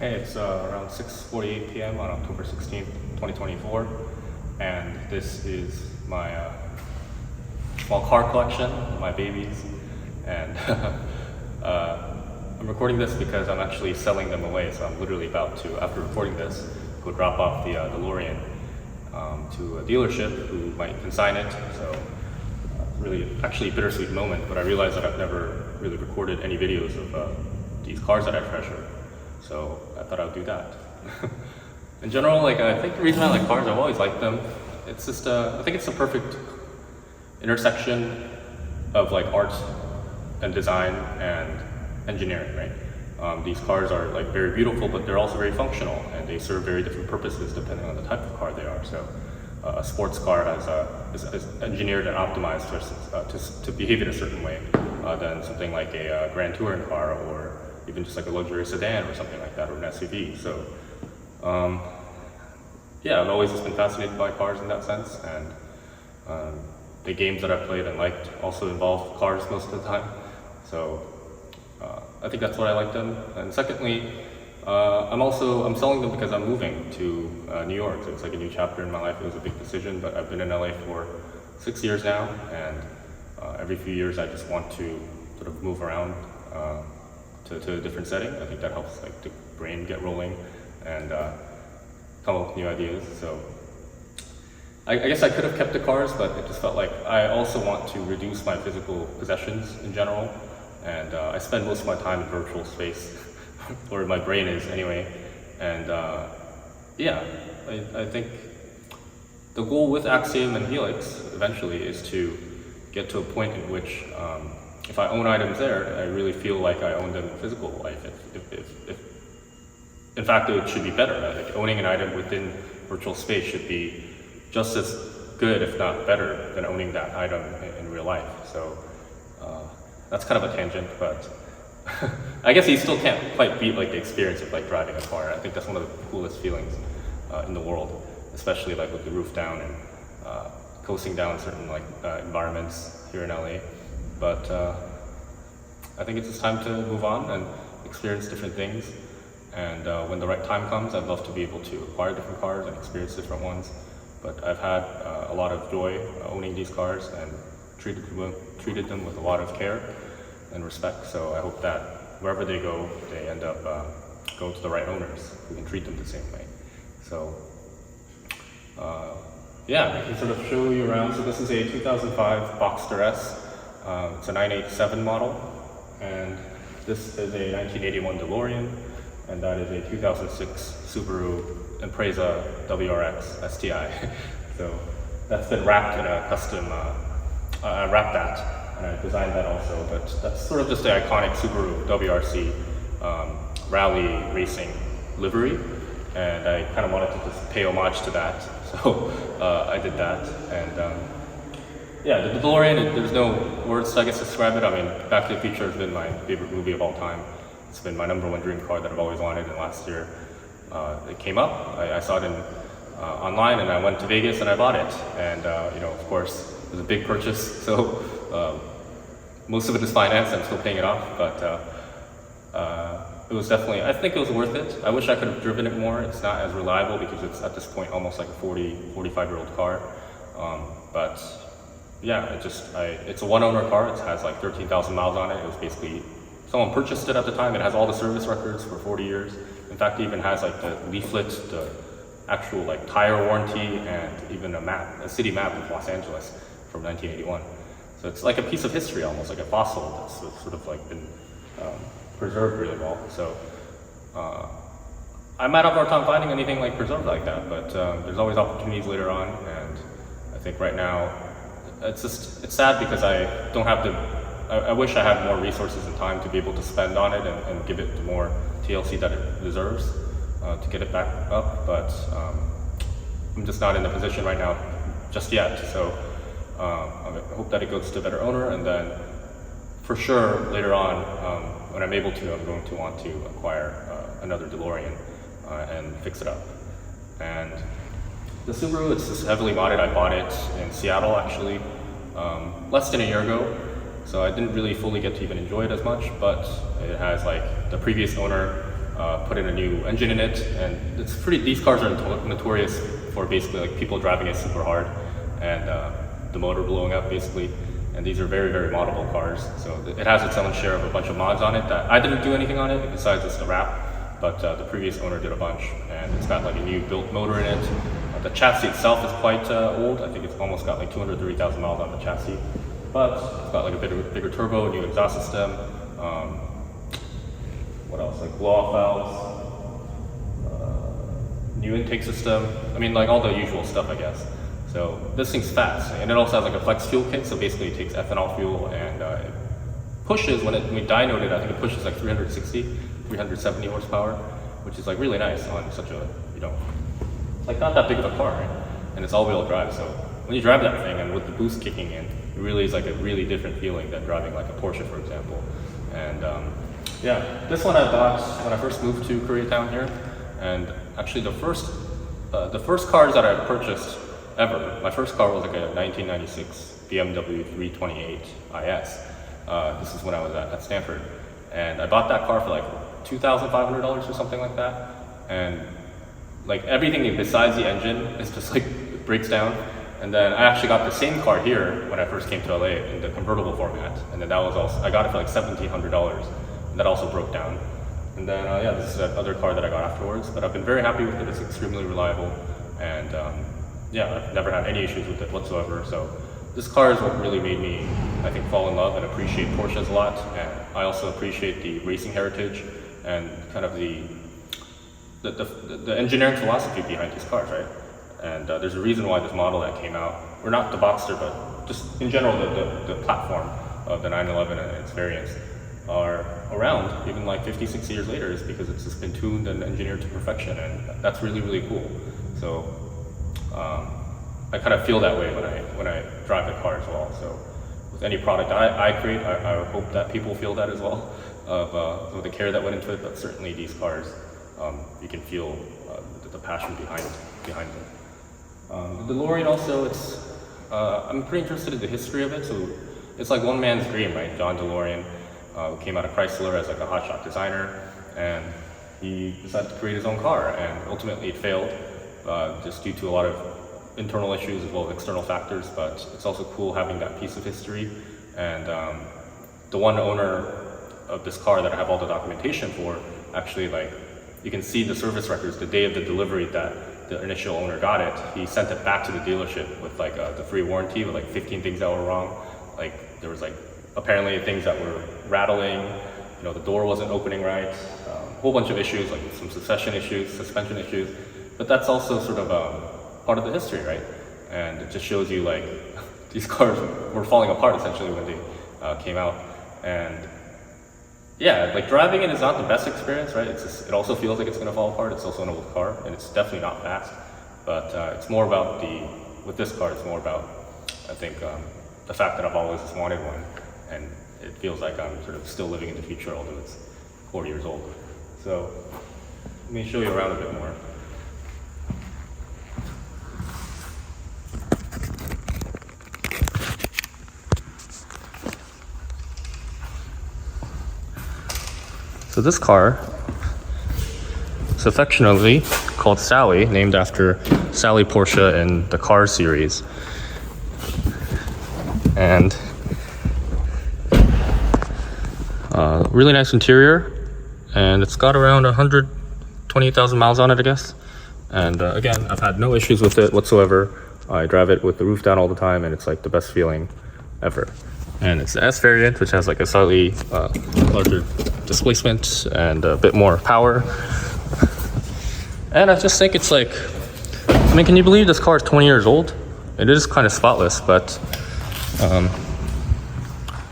Hey, it's around 6:48 p.m. on October 16th, 2024, and this is my small car collection, my babies, and I'm recording this because I'm actually selling them away, so I'm literally about to, after recording this, go drop off the DeLorean to a dealership who might consign it, so really actually a bittersweet moment, but I realized that I've never really recorded any videos of these cars that I treasure. So I thought I would do that. In general, I think the reason I like cars, I've always liked them. It's just, I think it's the perfect intersection of art and design and engineering, right? These cars are very beautiful, but they're also very functional, and they serve very different purposes depending on the type of car they are. So a sports car is engineered and optimized to behave in a certain way than something like a Grand Touring car, or even just a luxury sedan or something like that, or an SUV. So yeah, I've always just been fascinated by cars in that sense, and the games that I've played and liked also involve cars most of the time. So I think that's why I like them. And secondly, I'm selling them because I'm moving to New York. So it's a new chapter in my life. It was a big decision, but I've been in LA for 6 years now, and every few years I just want to sort of move around to a different setting. I think that helps the brain get rolling and come up with new ideas. So I guess I could have kept the cars, but it just felt like I also want to reduce my physical possessions in general, and I spend most of my time in virtual space, where my brain is anyway. And yeah, I think the goal with Axiom and HELIX eventually is to get to a point in which if I own items there, I really feel like I own them in physical life. In fact, it should be better. Owning an item within virtual space should be just as good, if not better, than owning that item in real life. So that's kind of a tangent, but I guess you still can't quite beat the experience of driving a car. I think that's one of the coolest feelings in the world, especially with the roof down and coasting down certain environments here in LA. But I think it's just time to move on and experience different things. And when the right time comes, I'd love to be able to acquire different cars and experience different ones. But I've had a lot of joy owning these cars and treated them with a lot of care and respect. So I hope that wherever they go, they end up going to the right owners who can treat them the same way. So yeah, I can sort of show you around. So this is a 2005 Boxster S. It's a 987 model, and this is a 1981 DeLorean, and that is a 2006 Subaru Impreza WRX STI. So that's been wrapped in a custom, I wrapped that, and I designed that also, but that's sort of just the iconic Subaru WRC rally racing livery, and I kind of wanted to just pay homage to that, so I did that. And yeah, the DeLorean, there's no words to, I guess, describe it. I mean, Back to the Future has been my favorite movie of all time. It's been my #1 dream car that I've always wanted, and last year it came up. I saw it online, and I went to Vegas and I bought it. And of course, it was a big purchase, so most of it is financed. I'm still paying it off, but it was definitely, I think it was worth it. I wish I could have driven it more. It's not as reliable because it's at this point almost like a 45-year-old car. But yeah, it's a one-owner car. It has 13,000 miles on it. It was basically, someone purchased it at the time. It has all the service records for 40 years. In fact, it even has the leaflet, the actual tire warranty, and even a city map of Los Angeles from 1981. So it's like a piece of history, almost like a fossil that's sort of been preserved really well. So I might have a hard time finding anything preserved like that, but there's always opportunities later on, and I think right now it's sad because I don't have I wish I had more resources and time to be able to spend on it and give it the more TLC that it deserves to get it back up, but I'm just not in the position right now just yet. So I hope that it goes to a better owner, and then for sure later on when I'm able to, I'm going to want to acquire another DeLorean and fix it up. And the Subaru, it's just heavily modded. I bought it in Seattle actually less than a year ago, so I didn't really fully get to even enjoy it as much, but it has the previous owner put in a new engine in it, and these cars are notorious for basically like people driving it super hard and the motor blowing up basically. And these are very, very moddable cars. So it has its own share of a bunch of mods on it that I didn't do anything on it besides just the wrap, but the previous owner did a bunch, and it's got like a new built motor in it. The chassis itself is quite old. I think it's almost got like 230,000 miles on the chassis, but it's got like a bigger turbo, new exhaust system. What else? Like blow-off valves, new intake system. I mean, like all the usual stuff, I guess. So this thing's fast, and it also has like a flex fuel kit. So basically, it takes ethanol fuel and it pushes when we dynoed it. I think it pushes like 370 horsepower, which is like really nice on such a like not that big of a car, right? And it's all-wheel drive. So when you drive that thing and with the boost kicking in, it really is like a really different feeling than driving like a Porsche, for example. And yeah, this one I bought when I first moved to Koreatown here, and actually the first cars that I purchased ever, my first car was like a 1996 BMW 328 IS. This is when I was at Stanford, and I bought that car for like $2,500 or something like that, and like everything besides the engine is just like it breaks down. And then I actually got the same car here when I first came to LA in the convertible format, and then that was also, I got it for like $1,700, and that also broke down. And then yeah, this is that other car that I got afterwards, but I've been very happy with it. It's extremely reliable, and yeah, I've never had any issues with it whatsoever. So this car is what really made me, I think, fall in love and appreciate Porsches a lot. And I also appreciate the racing heritage and kind of the engineering philosophy behind these cars, right? And there's a reason why this model that came out, or not the Boxster, but just in general the platform of the 911 and its variants are around even like 50, 60 years later, is because it's just been tuned and engineered to perfection, and that's really, really cool. So I kind of feel that way when I drive the car as well. So with any product I create, I hope that people feel that as well, of the care that went into it. But certainly these cars, you can feel the passion behind them. The DeLorean also, I'm pretty interested in the history of it. So it's like one man's dream, right? John DeLorean came out of Chrysler as like a hotshot designer, and he decided to create his own car, and ultimately it failed just due to a lot of internal issues as well as external factors. But it's also cool having that piece of history, and the one owner of this car that I have all the documentation for, actually, like, you can see the service records the day of the delivery that the initial owner got it. He sent it back to the dealership with like the free warranty with like 15 things that were wrong. Like there was like apparently things that were rattling, the door wasn't opening right, a whole bunch of issues, like some suspension issues. But that's also sort of part of the history, right? And it just shows you like these cars were falling apart essentially when they came out. And yeah, like driving it is not the best experience, right? It also feels like it's going to fall apart. It's also an old car, and it's definitely not fast. But it's more about with this car, it's more about, I think, the fact that I've always just wanted one, and it feels like I'm sort of still living in the future, although it's 4 years old. So let me show you around a bit more. So this car is affectionately called Sally, named after Sally Porsche in the Cars series. And really nice interior, and it's got around 128,000 miles on it, I guess. And again, I've had no issues with it whatsoever. I drive it with the roof down all the time, and it's like the best feeling ever. And it's the S variant, which has like a slightly larger displacement and a bit more power. And I just think it's like, I mean, can you believe this car is 20 years old? It is kind of spotless, but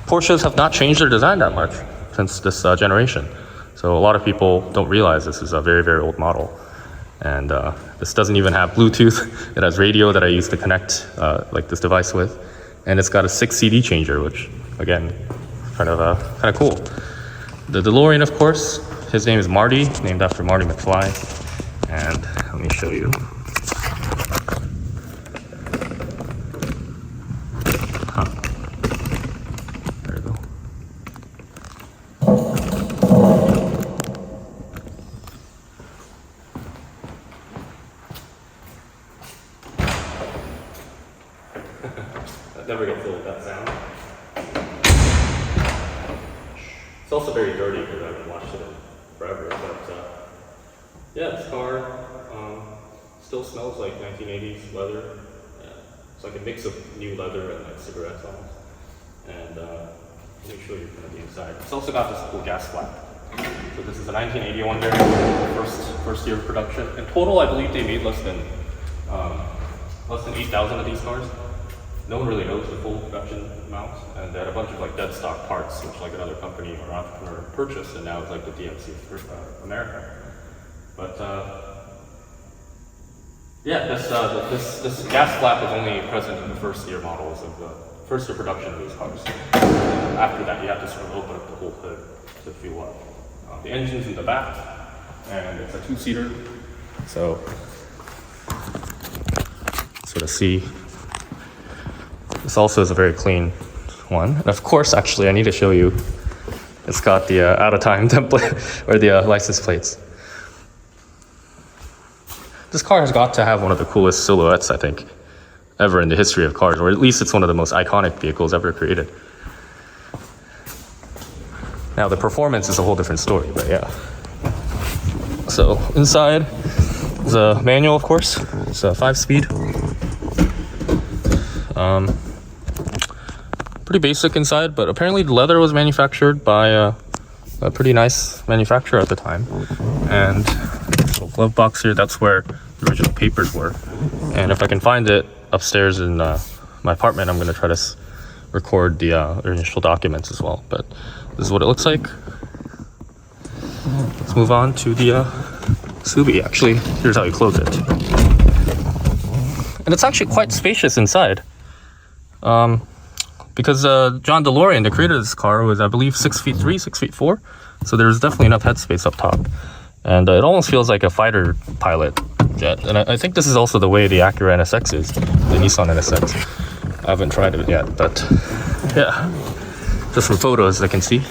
Porsches have not changed their design that much since this generation. So a lot of people don't realize this is a very, very old model. And this doesn't even have Bluetooth. It has radio that I use to connect like this device with. And it's got a 6 CD changer, which again, kind of cool. The DeLorean, of course, his name is Marty, named after Marty McFly. And let me show you. There you go. never gets old, that sound. It's also very dirty because I haven't washed it in forever, but yeah, this car still smells like 1980s leather. It's like a mix of new leather and like cigarettes almost. And let me show you kind of the inside. It's also got this cool gas flap. So this is a 1981 variant, first year of production. In total, I believe they made less than 8,000 of these cars. No one really knows the full production amount, and they had a bunch of like dead stock parts, which like another company or entrepreneur purchased, and now it's like the DMC for America. But yeah, this gas flap is only present in the first year models of the first year production of these cars. After that, you have to sort of open up the whole hood to fuel up. The engine's in the back, and it's a 2-seater, so sort of see. This also is a very clean one. And of course, actually, I need to show you, it's got the out of time template, or the license plates. This car has got to have one of the coolest silhouettes, I think, ever in the history of cars, or at least it's one of the most iconic vehicles ever created. Now, the performance is a whole different story, but yeah. So, inside is a manual, of course. It's a 5-speed. Pretty basic inside, but apparently the leather was manufactured by a pretty nice manufacturer at the time. And little glove box here, that's where the original papers were. And if I can find it upstairs in my apartment, I'm going to try to record the initial documents as well. But this is what it looks like. Let's move on to the Subi. Actually, here's how you close it. And it's actually quite spacious inside. Because John DeLorean, the creator of this car, was, I believe, 6'3", 6'4". So there's definitely enough headspace up top. And it almost feels like a fighter pilot jet. And I think this is also the way the Acura NSX is, the Nissan NSX. I haven't tried it yet, but yeah. Just from photos I can see.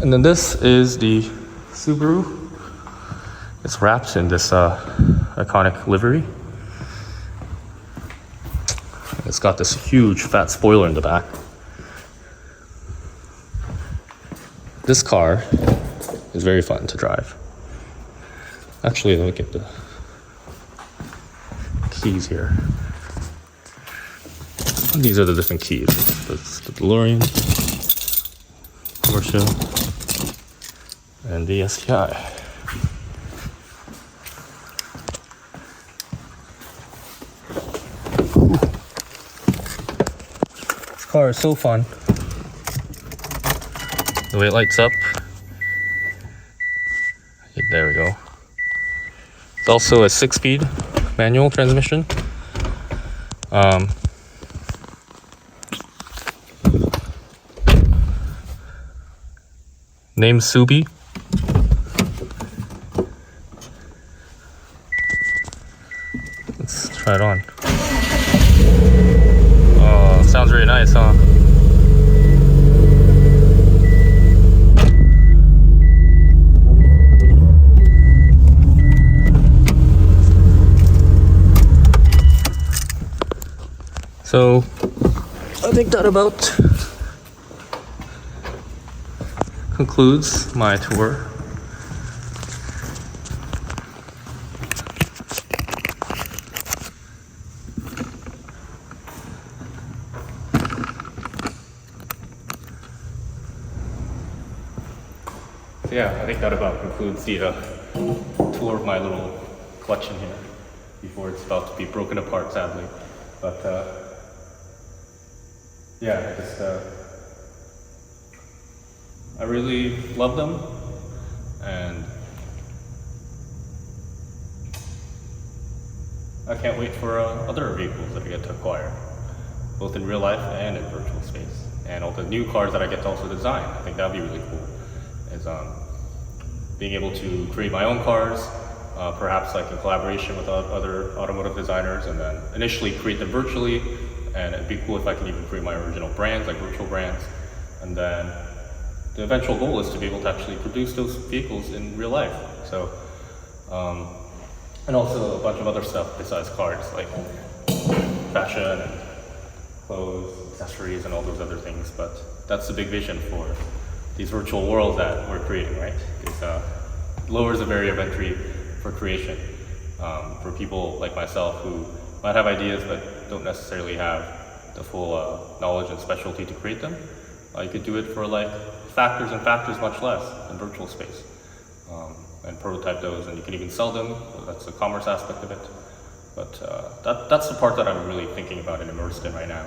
And then this is the Subaru. It's wrapped in this iconic livery. It's got this huge fat spoiler in the back. This car is very fun to drive. Actually, look at the keys here. These are the different keys. That's the DeLorean, Porsche, and the STI. This car is so fun. The way it lights up. There we go. It's also a 6-speed manual transmission. Named Subi. Let's try it on. Oh, sounds really nice, huh? So, I think that about concludes my tour. So yeah, I think that about concludes the tour of my little collection here before it's about to be broken apart, sadly. But yeah, I really love them, and I can't wait for other vehicles that I get to acquire, both in real life and in virtual space, and all the new cars that I get to also design. I think that'd be really cool, is being able to create my own cars, perhaps like in collaboration with other automotive designers, and then initially create them virtually. And it'd be cool if I could even create my original brands, like virtual brands. And then the eventual goal is to be able to actually produce those vehicles in real life. So, and also a bunch of other stuff besides cars, like fashion and clothes, accessories, and all those other things. But that's the big vision for these virtual worlds that we're creating, right? It lowers the barrier of entry for creation for people like myself who might have ideas but don't necessarily have the full knowledge and specialty to create them. You could do it for like factors and factors much less in virtual space, and prototype those, and you can even sell them. That's the commerce aspect of it. But that's the part that I'm really thinking about and immersed in right now,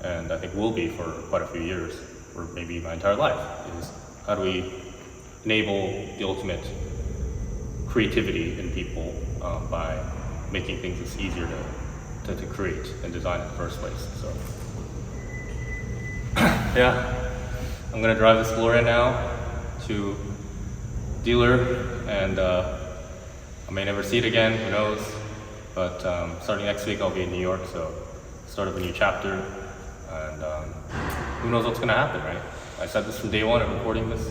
and I think will be for quite a few years, or maybe my entire life, is how do we enable the ultimate creativity in people by making things it's easier to create and design in the first place. So yeah, I'm gonna drive this DeLorean now to dealer, and I may never see it again, who knows, but starting next week I'll be in New York, so start of a new chapter, and who knows what's gonna happen, right? I said this from day one of recording this,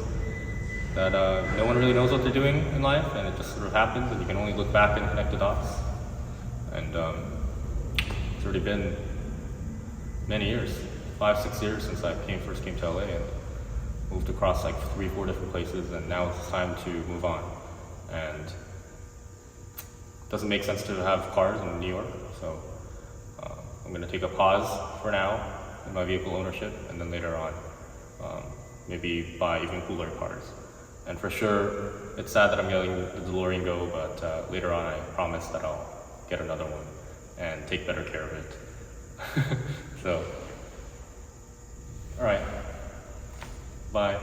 that no one really knows what they're doing in life, and it just sort of happens, and you can only look back and connect the dots. And it's already been many years, 5-6 years since I first came to LA and moved across like 3-4 different places, and now it's time to move on. And it doesn't make sense to have cars in New York, so I'm gonna take a pause for now in my vehicle ownership, and then later on maybe buy even cooler cars. And for sure, it's sad that I'm letting the DeLorean go, but later on I promise that I'll get another one and take better care of it. So, all right, bye.